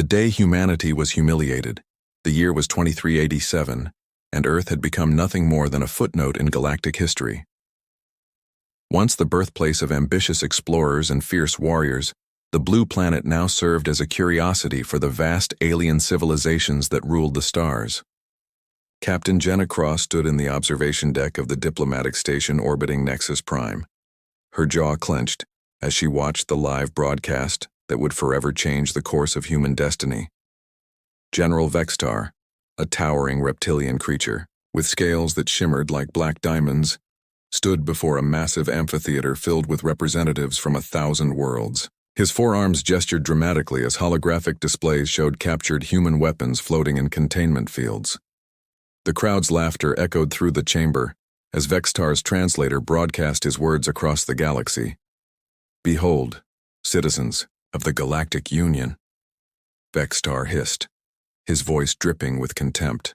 The day humanity was humiliated. The year was 2387, and Earth had become nothing more than a footnote in galactic history. Once the birthplace of ambitious explorers and fierce warriors, the blue planet now served as a curiosity for the vast alien civilizations that ruled the stars. Captain Jenna Cross stood in the observation deck of the diplomatic station orbiting Nexus Prime. Her jaw clenched as she watched the live broadcast that would forever change the course of human destiny. General Vextar, a towering reptilian creature, with scales that shimmered like black diamonds, stood before a massive amphitheater filled with representatives from 1,000 worlds. His forearms gestured dramatically as holographic displays showed captured human weapons floating in containment fields. The crowd's laughter echoed through the chamber as Vextar's translator broadcast his words across the galaxy. "Behold, citizens of the Galactic Union," Vextar hissed, his voice dripping with contempt.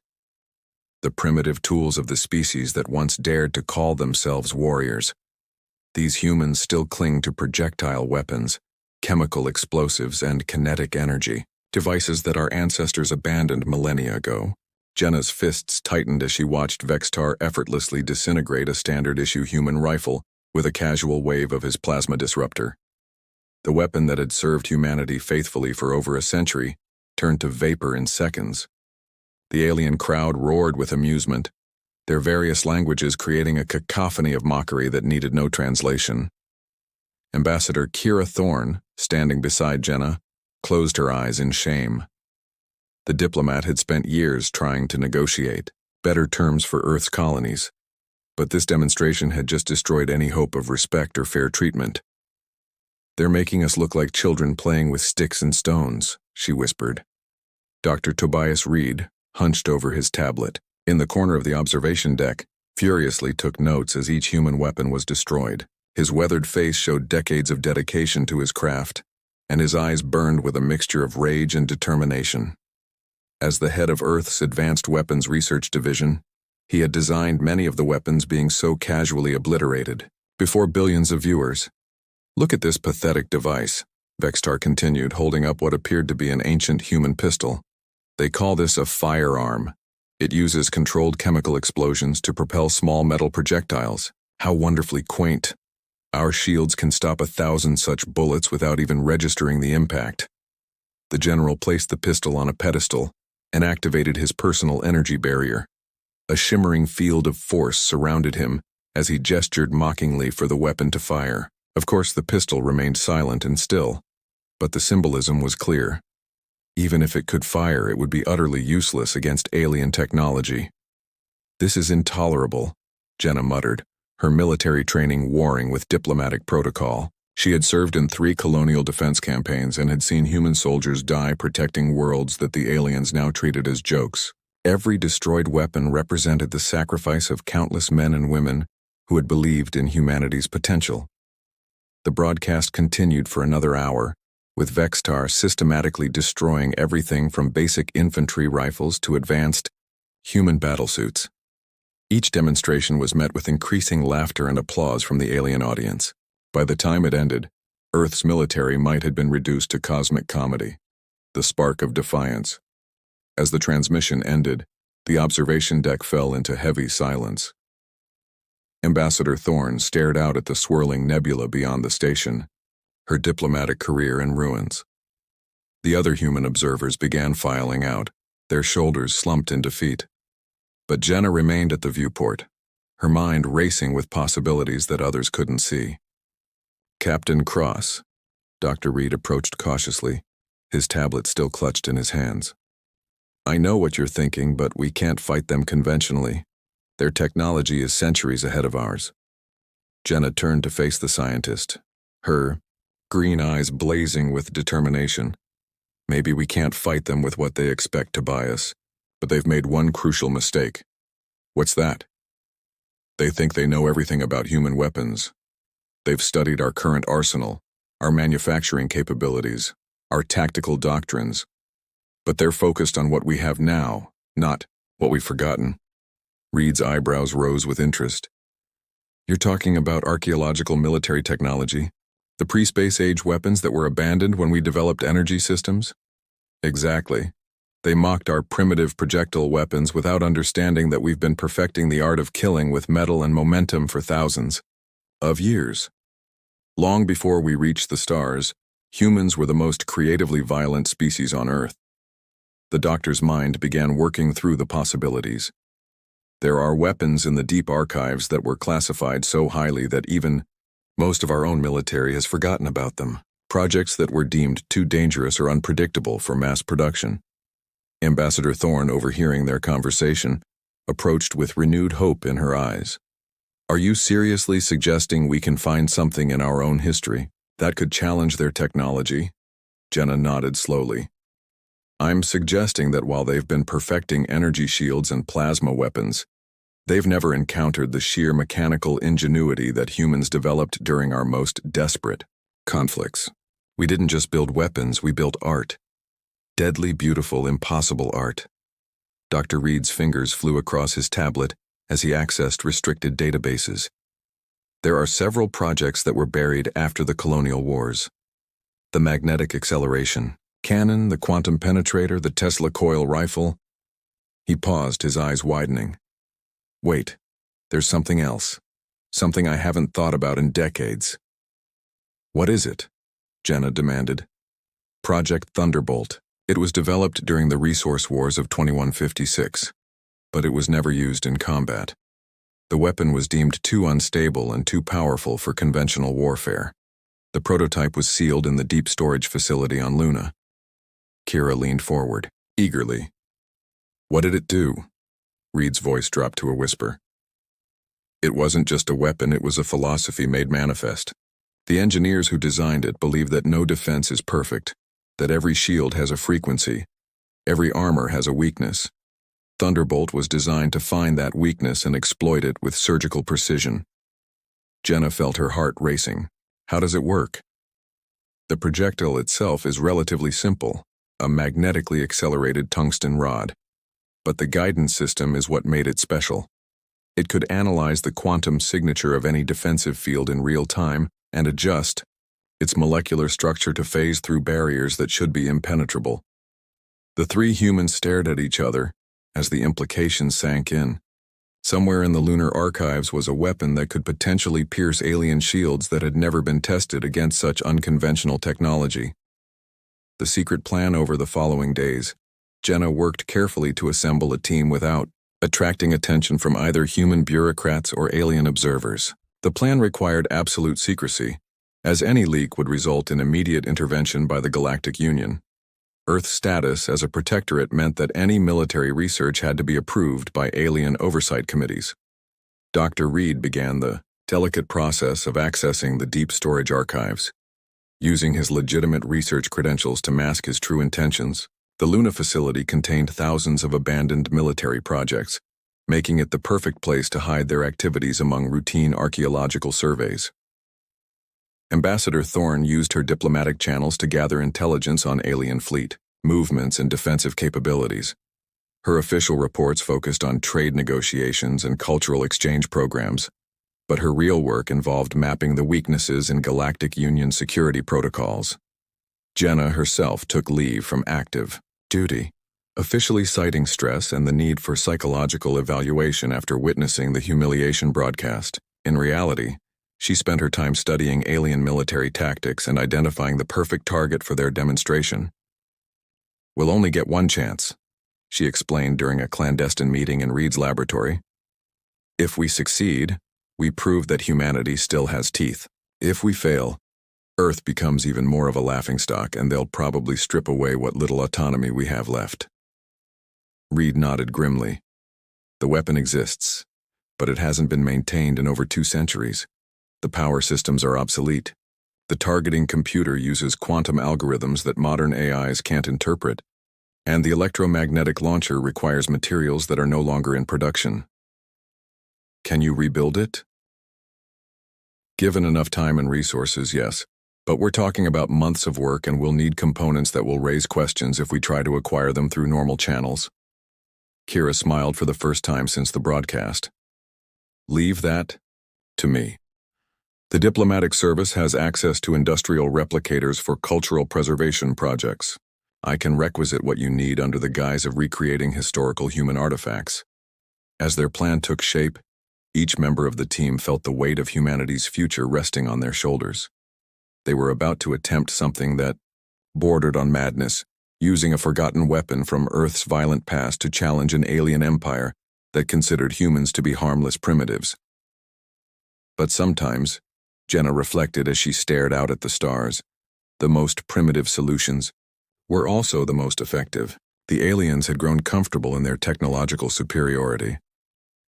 "The primitive tools of the species that once dared to call themselves warriors. These humans still cling to projectile weapons, chemical explosives, and kinetic energy, devices that our ancestors abandoned millennia ago." Jenna's fists tightened as she watched Vextar effortlessly disintegrate a standard-issue human rifle with a casual wave of his plasma disruptor. The weapon that had served humanity faithfully for over a century turned to vapor in seconds. The alien crowd roared with amusement, their various languages creating a cacophony of mockery that needed no translation. Ambassador Kira Thorne, standing beside Jenna, closed her eyes in shame. The diplomat had spent years trying to negotiate better terms for Earth's colonies, but this demonstration had just destroyed any hope of respect or fair treatment. "They're making us look like children playing with sticks and stones," she whispered. Dr. Tobias Reed, hunched over his tablet, in the corner of the observation deck, furiously took notes as each human weapon was destroyed. His weathered face showed decades of dedication to his craft, and his eyes burned with a mixture of rage and determination. As the head of Earth's Advanced Weapons Research Division, he had designed many of the weapons being so casually obliterated before billions of viewers. "Look at this pathetic device," Vextar continued, holding up what appeared to be an ancient human pistol. "They call this a firearm. It uses controlled chemical explosions to propel small metal projectiles. How wonderfully quaint. Our shields can stop 1,000 such bullets without even registering the impact." The general placed the pistol on a pedestal and activated his personal energy barrier. A shimmering field of force surrounded him as he gestured mockingly for the weapon to fire. Of course, the pistol remained silent and still, but the symbolism was clear. Even if it could fire, it would be utterly useless against alien technology. "This is intolerable," Jenna muttered, her military training warring with diplomatic protocol. She had served in 3 colonial defense campaigns and had seen human soldiers die protecting worlds that the aliens now treated as jokes. Every destroyed weapon represented the sacrifice of countless men and women who had believed in humanity's potential. The broadcast continued for another hour, with Vextar systematically destroying everything from basic infantry rifles to advanced human battlesuits. Each demonstration was met with increasing laughter and applause from the alien audience. By the time it ended, Earth's military might have been reduced to cosmic comedy, the spark of defiance. As the transmission ended, the observation deck fell into heavy silence. Ambassador Thorne stared out at the swirling nebula beyond the station, her diplomatic career in ruins. The other human observers began filing out, their shoulders slumped in defeat. But Jenna remained at the viewport, her mind racing with possibilities that others couldn't see. "Captain Cross," Dr. Reed approached cautiously, his tablet still clutched in his hands. "I know what you're thinking, but we can't fight them conventionally. Their technology is centuries ahead of ours." Jenna turned to face the scientist, her green eyes blazing with determination. "Maybe we can't fight them with what they expect to buy us, but they've made one crucial mistake." "What's that?" "They think they know everything about human weapons. They've studied our current arsenal, our manufacturing capabilities, our tactical doctrines. But they're focused on what we have now, not what we've forgotten." Reed's eyebrows rose with interest. "You're talking about archaeological military technology? The pre-space age weapons that were abandoned when we developed energy systems?" Exactly. They mocked our primitive projectile weapons without understanding that we've been perfecting the art of killing with metal and momentum for thousands of years. Long before we reached the stars, humans were the most creatively violent species on Earth. The doctor's mind began working through the possibilities. There are weapons in the deep archives that were classified so highly that even most of our own military has forgotten about them. Projects that were deemed too dangerous or unpredictable for mass production. Ambassador Thorne, overhearing their conversation, approached with renewed hope in her eyes. Are you seriously suggesting we can find something in our own history that could challenge their technology? Jenna nodded slowly. I'm suggesting that while they've been perfecting energy shields and plasma weapons, they've never encountered the sheer mechanical ingenuity that humans developed during our most desperate conflicts. We didn't just build weapons, we built art. Deadly beautiful, impossible art. Dr. Reed's fingers flew across his tablet as he accessed restricted databases. There are several projects that were buried after the colonial wars. The magnetic acceleration, cannon, the quantum penetrator, the Tesla coil rifle. He paused, his eyes widening. Wait, there's something else. Something I haven't thought about in decades. What is it? Jenna demanded. Project Thunderbolt. It was developed during the resource wars of 2156, but it was never used in combat. The weapon was deemed too unstable and too powerful for conventional warfare. The prototype was sealed in the deep storage facility on Luna. Kira leaned forward, eagerly. What did it do? Reed's voice dropped to a whisper. It wasn't just a weapon, it was a philosophy made manifest. The engineers who designed it believe that no defense is perfect, that every shield has a frequency, every armor has a weakness. Thunderbolt was designed to find that weakness and exploit it with surgical precision. Jenna felt her heart racing. How does it work? The projectile itself is relatively simple, a magnetically accelerated tungsten rod. But the guidance system is what made it special. It could analyze the quantum signature of any defensive field in real time and adjust its molecular structure to phase through barriers that should be impenetrable. The three humans stared at each other as the implications sank in. Somewhere in the lunar archives was a weapon that could potentially pierce alien shields that had never been tested against such unconventional technology. The secret plan over the following days, Jenna worked carefully to assemble a team without attracting attention from either human bureaucrats or alien observers. The plan required absolute secrecy, as any leak would result in immediate intervention by the Galactic Union. Earth's status as a protectorate meant that any military research had to be approved by alien oversight committees. Dr. Reed began the delicate process of accessing the deep storage archives. Using his legitimate research credentials to mask his true intentions, the Luna facility contained thousands of abandoned military projects, making it the perfect place to hide their activities among routine archaeological surveys. Ambassador Thorne used her diplomatic channels to gather intelligence on alien fleet, movements, and defensive capabilities. Her official reports focused on trade negotiations and cultural exchange programs, but her real work involved mapping the weaknesses in Galactic Union security protocols. Jenna herself took leave from active duty, officially citing stress and the need for psychological evaluation after witnessing the humiliation broadcast. In reality, she spent her time studying alien military tactics and identifying the perfect target for their demonstration. We'll only get one chance, she explained during a clandestine meeting in Reed's laboratory. If we succeed, we prove that humanity still has teeth. If we fail, Earth becomes even more of a laughingstock, and they'll probably strip away what little autonomy we have left. Reed nodded grimly. The weapon exists, but it hasn't been maintained in over 2 centuries. The power systems are obsolete. The targeting computer uses quantum algorithms that modern AIs can't interpret, and the electromagnetic launcher requires materials that are no longer in production. Can you rebuild it? Given enough time and resources, yes, but we're talking about months of work, and we'll need components that will raise questions if we try to acquire them through normal channels. Kira smiled for the first time since the broadcast. Leave that to me. The diplomatic service has access to industrial replicators for cultural preservation projects. I can requisite what you need under the guise of recreating historical human artifacts. As their plan took shape, each member of the team felt the weight of humanity's future resting on their shoulders. They were about to attempt something that bordered on madness, using a forgotten weapon from Earth's violent past to challenge an alien empire that considered humans to be harmless primitives. But sometimes, Jenna reflected as she stared out at the stars, the most primitive solutions were also the most effective. The aliens had grown comfortable in their technological superiority,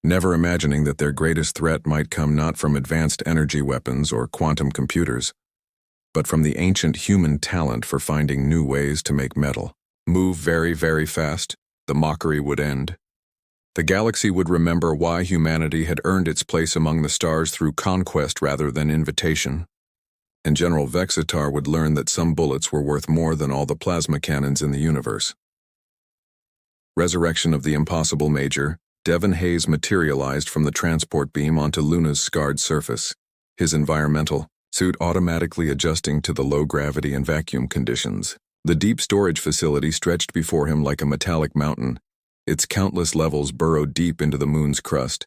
never imagining that their greatest threat might come not from advanced energy weapons or quantum computers, but from the ancient human talent for finding new ways to make metal. Move very, very fast, the mockery would end. The galaxy would remember why humanity had earned its place among the stars through conquest rather than invitation. And General Vexitar would learn that some bullets were worth more than all the plasma cannons in the universe. Resurrection of the Impossible Major, Devon Hayes materialized from the transport beam onto Luna's scarred surface, his environmental suit automatically adjusting to the low gravity and vacuum conditions. The deep storage facility stretched before him like a metallic mountain, its countless levels burrowed deep into the moon's crust.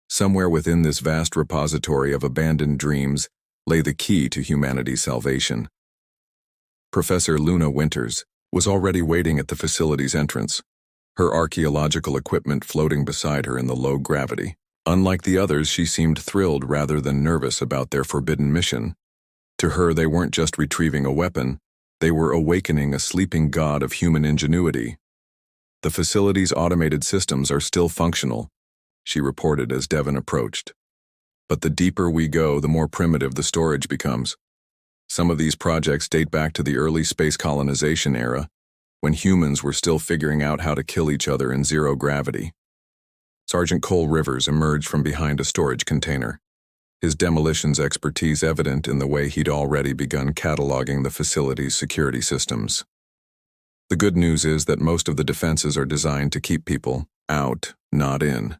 Somewhere within this vast repository of abandoned dreams lay the key to humanity's salvation. Professor Luna Winters was already waiting at the facility's entrance, her archaeological equipment floating beside her in the low gravity. Unlike the others, she seemed thrilled rather than nervous about their forbidden mission. To her, they weren't just retrieving a weapon, they were awakening a sleeping god of human ingenuity. The facility's automated systems are still functional, she reported as Devon approached. But the deeper we go, the more primitive the storage becomes. Some of these projects date back to the early space colonization era, when humans were still figuring out how to kill each other in zero gravity. Sergeant Cole Rivers emerged from behind a storage container, his demolitions expertise evident in the way he'd already begun cataloging the facility's security systems. The good news is that most of the defenses are designed to keep people out, not in.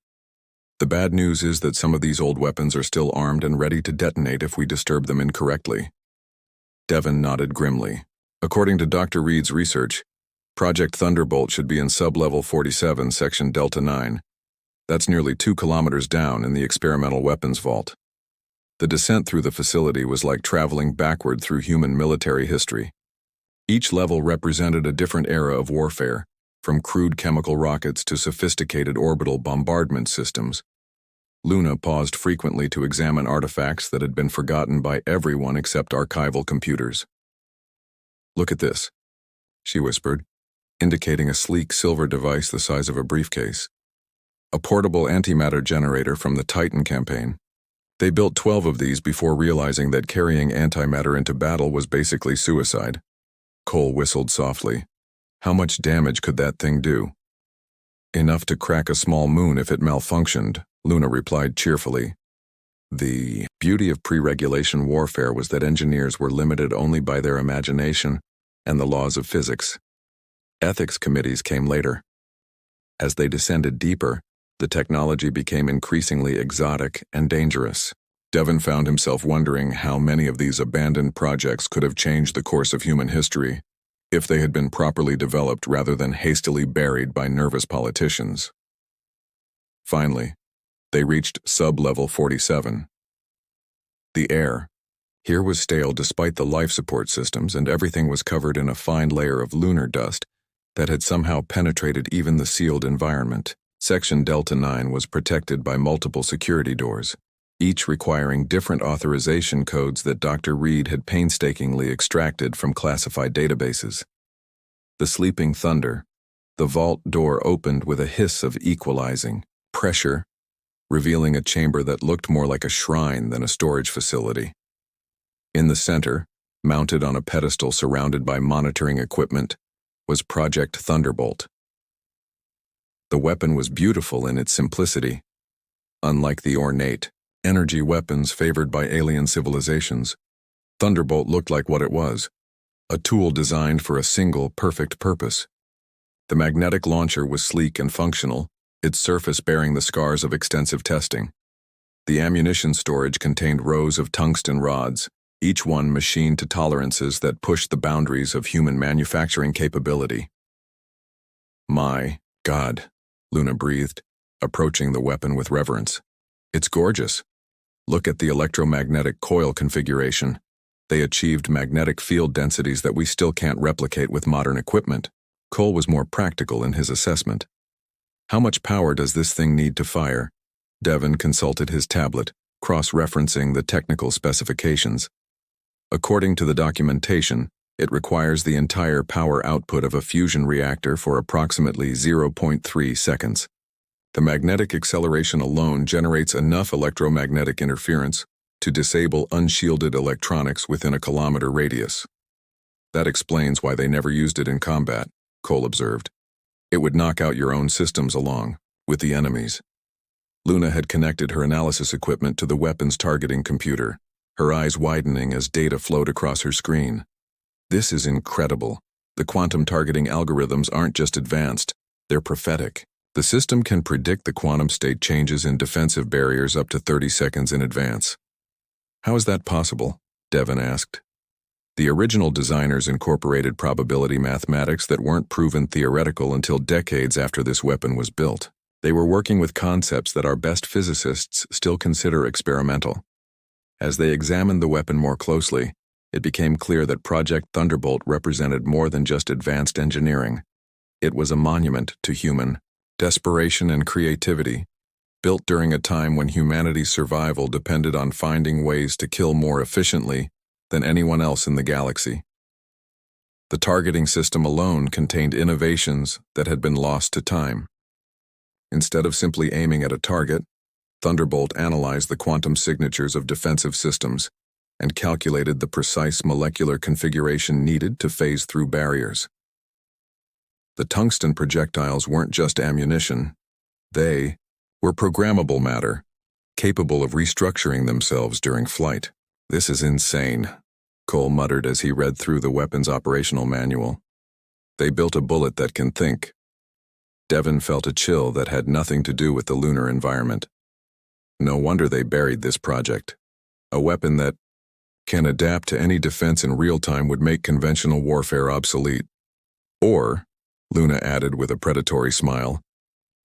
The bad news is that some of these old weapons are still armed and ready to detonate if we disturb them incorrectly. Devon nodded grimly. According to Dr. Reed's research, Project Thunderbolt should be in sub-level 47, section Delta 9. That's nearly 2 kilometers down in the experimental weapons vault. The descent through the facility was like traveling backward through human military history. Each level represented a different era of warfare, from crude chemical rockets to sophisticated orbital bombardment systems. Luna paused frequently to examine artifacts that had been forgotten by everyone except archival computers. "Look at this," she whispered, indicating a sleek silver device the size of a briefcase. A portable antimatter generator from the Titan campaign. They built 12 of these before realizing that carrying antimatter into battle was basically suicide. Cole whistled softly. How much damage could that thing do? Enough to crack a small moon if it malfunctioned, Luna replied cheerfully. The beauty of pre-regulation warfare was that engineers were limited only by their imagination and the laws of physics. Ethics committees came later. As they descended deeper, the technology became increasingly exotic and dangerous. Devon found himself wondering how many of these abandoned projects could have changed the course of human history if they had been properly developed rather than hastily buried by nervous politicians. Finally, they reached sub-level 47. The air here was stale despite the life support systems, and everything was covered in a fine layer of lunar dust that had somehow penetrated even the sealed environment. Section Delta 9 was protected by multiple security doors, each requiring different authorization codes that Dr. Reed had painstakingly extracted from classified databases. The sleeping thunder, the vault door opened with a hiss of equalizing pressure, revealing a chamber that looked more like a shrine than a storage facility. In the center, mounted on a pedestal surrounded by monitoring equipment, was Project Thunderbolt. The weapon was beautiful in its simplicity. Unlike the ornate energy weapons favored by alien civilizations, Thunderbolt looked like what it was, a tool designed for a single, perfect purpose. The magnetic launcher was sleek and functional, its surface bearing the scars of extensive testing. The ammunition storage contained rows of tungsten rods, each one machined to tolerances that pushed the boundaries of human manufacturing capability. "My God," Luna breathed, approaching the weapon with reverence. "It's gorgeous. Look at the electromagnetic coil configuration. They achieved magnetic field densities that we still can't replicate with modern equipment." Cole was more practical in his assessment. "How much power does this thing need to fire?" Devon consulted his tablet, cross-referencing the technical specifications. According to the documentation, it requires the entire power output of a fusion reactor for approximately 0.3 seconds. The magnetic acceleration alone generates enough electromagnetic interference to disable unshielded electronics within a kilometer radius. "That explains why they never used it in combat," Cole observed. "It would knock out your own systems along with the enemy's." Luna had connected her analysis equipment to the weapon's targeting computer, her eyes widening as data flowed across her screen. "This is incredible. The quantum targeting algorithms aren't just advanced, they're prophetic. The system can predict the quantum state changes in defensive barriers up to 30 seconds in advance." "How is that possible?" Devon asked. "The original designers incorporated probability mathematics that weren't proven theoretical until decades after this weapon was built. They were working with concepts that our best physicists still consider experimental. As they examined the weapon more closely, it became clear that Project Thunderbolt represented more than just advanced engineering. It was a monument to human desperation and creativity, built during a time when humanity's survival depended on finding ways to kill more efficiently than anyone else in the galaxy. The targeting system alone contained innovations that had been lost to time. Instead of simply aiming at a target, Thunderbolt analyzed the quantum signatures of defensive systems and calculated the precise molecular configuration needed to phase through barriers. The tungsten projectiles weren't just ammunition. They were programmable matter, capable of restructuring themselves during flight. "This is insane," Cole muttered as he read through the weapon's operational manual. "They built a bullet that can think." Devon felt a chill that had nothing to do with the lunar environment. No wonder they buried this project. A weapon that can adapt to any defense in real time would make conventional warfare obsolete. Or, Luna added with a predatory smile,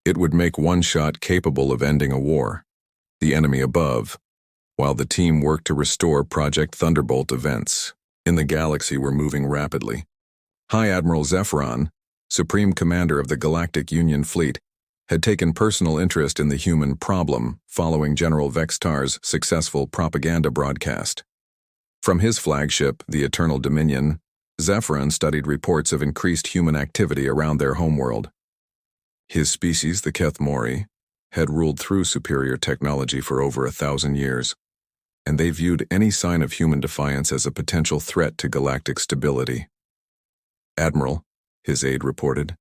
it would make one shot capable of ending a war. The enemy above, while the team worked to restore Project Thunderbolt events in the galaxy were moving rapidly. High Admiral Zephyron, Supreme Commander of the Galactic Union Fleet, had taken personal interest in the human problem following General Vextar's successful propaganda broadcast. From his flagship, the Eternal Dominion, Zephyron studied reports of increased human activity around their homeworld. His species, the Kethmori, had ruled through superior technology for over 1,000 years, and they viewed any sign of human defiance as a potential threat to galactic stability. "Admiral," his aide reported,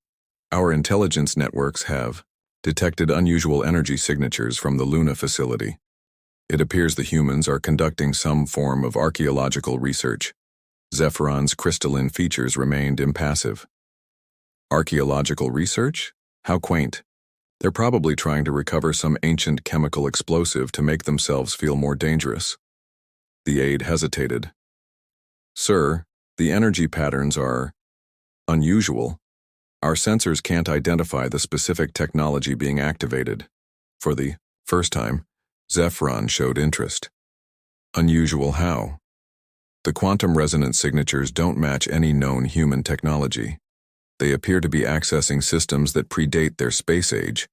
"our intelligence networks have detected unusual energy signatures from the Luna facility. It appears the humans are conducting some form of archaeological research." Zephyron's crystalline features remained impassive. "Archaeological research? How quaint. They're probably trying to recover some ancient chemical explosive to make themselves feel more dangerous." The aide hesitated. "Sir, the energy patterns are unusual. Our sensors can't identify the specific technology being activated." For the first time, Zephyron showed interest. "Unusual how?" "The quantum resonance signatures don't match any known human technology. They appear to be accessing systems that predate their space age,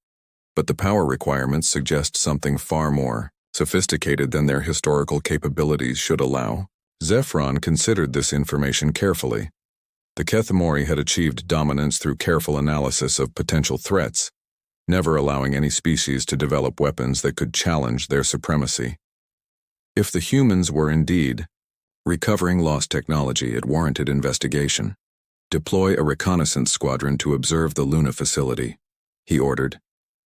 but the power requirements suggest something far more sophisticated than their historical capabilities should allow." Zephyron considered this information carefully. The Kethmori had achieved dominance through careful analysis of potential threats, never allowing any species to develop weapons that could challenge their supremacy. If the humans were indeed recovering lost technology, it warranted investigation. "Deploy a reconnaissance squadron to observe the Luna facility," he ordered.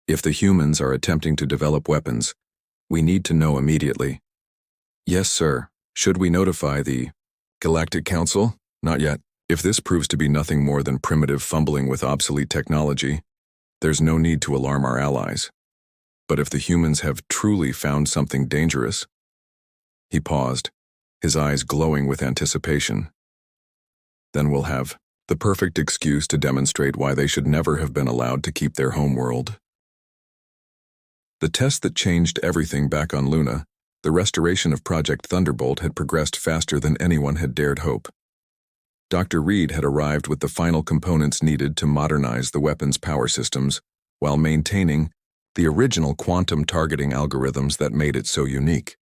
"If the humans are attempting to develop weapons, we need to know immediately." "Yes, sir. Should we notify the Galactic Council?" "Not yet. If this proves to be nothing more than primitive fumbling with obsolete technology, there's no need to alarm our allies. But if the humans have truly found something dangerous..." He paused, his eyes glowing with anticipation. Then we'll have the perfect excuse to demonstrate why they should never have been allowed to keep their homeworld. The test that changed everything back on Luna, the restoration of Project Thunderbolt, had progressed faster than anyone had dared hope. Dr. Reed had arrived with the final components needed to modernize the weapon's power systems while maintaining the original quantum targeting algorithms that made it so unique.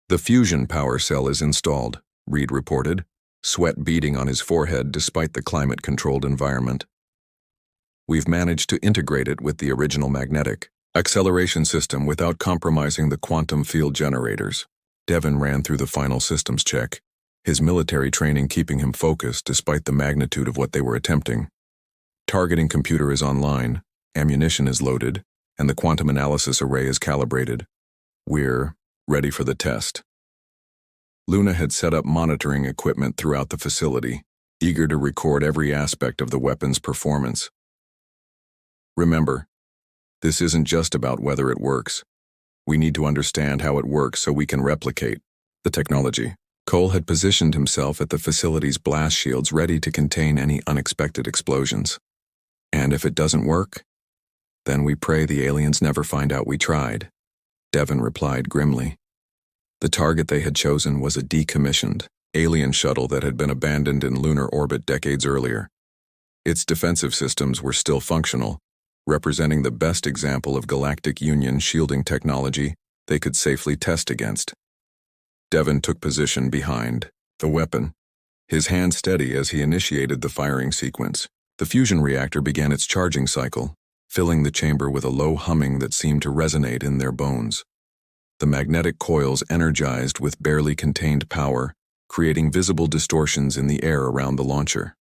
The fusion power cell is installed, Reed reported, sweat beading on his forehead despite the climate-controlled environment. We've managed to integrate it with the original magnetic acceleration system without compromising the quantum field generators. Devin ran through the final systems check, his military training keeping him focused despite the magnitude of what they were attempting. Targeting computer is online, ammunition is loaded, and the quantum analysis array is calibrated. We're ready for the test. Luna had set up monitoring equipment throughout the facility, eager to record every aspect of the weapon's performance. Remember, this isn't just about whether it works. We need to understand how it works so we can replicate the technology. Cole had positioned himself at the facility's blast shields ready to contain any unexpected explosions. And if it doesn't work, then we pray the aliens never find out we tried, Devin replied grimly. The target they had chosen was a decommissioned alien shuttle that had been abandoned in lunar orbit decades earlier. Its defensive systems were still functional, representing the best example of Galactic Union shielding technology they could safely test against. Devin took position behind the weapon, his hand steady as he initiated the firing sequence. The fusion reactor began its charging cycle, filling the chamber with a low humming that seemed to resonate in their bones. The magnetic coils energized with barely contained power, creating visible distortions in the air around the launcher.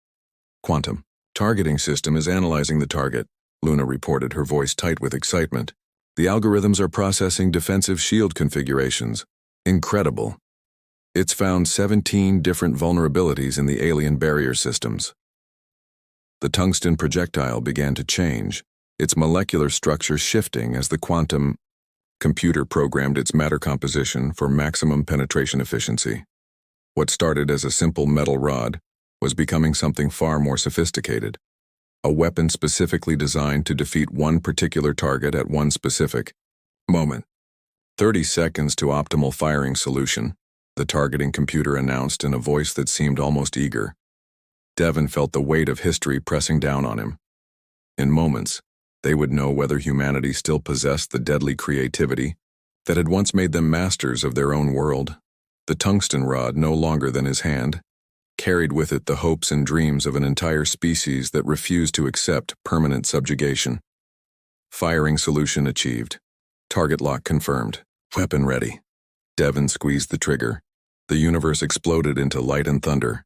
Quantum targeting system is analyzing the target, Luna reported, her voice tight with excitement. The algorithms are processing defensive shield configurations. Incredible. It's found 17 different vulnerabilities in the alien barrier systems. The tungsten projectile began to change, its molecular structure shifting as the quantum computer programmed its matter composition for maximum penetration efficiency. What started as a simple metal rod was becoming something far more sophisticated. A weapon specifically designed to defeat one particular target at one specific moment. 30 seconds to optimal firing solution, the targeting computer announced in a voice that seemed almost eager. Devin felt the weight of history pressing down on him. In moments, they would know whether humanity still possessed the deadly creativity that had once made them masters of their own world. The tungsten rod, no longer than his hand, carried with it the hopes and dreams of an entire species that refused to accept permanent subjugation. Firing solution achieved. Target lock confirmed. Weapon ready. Devin squeezed the trigger. The universe exploded into light and thunder.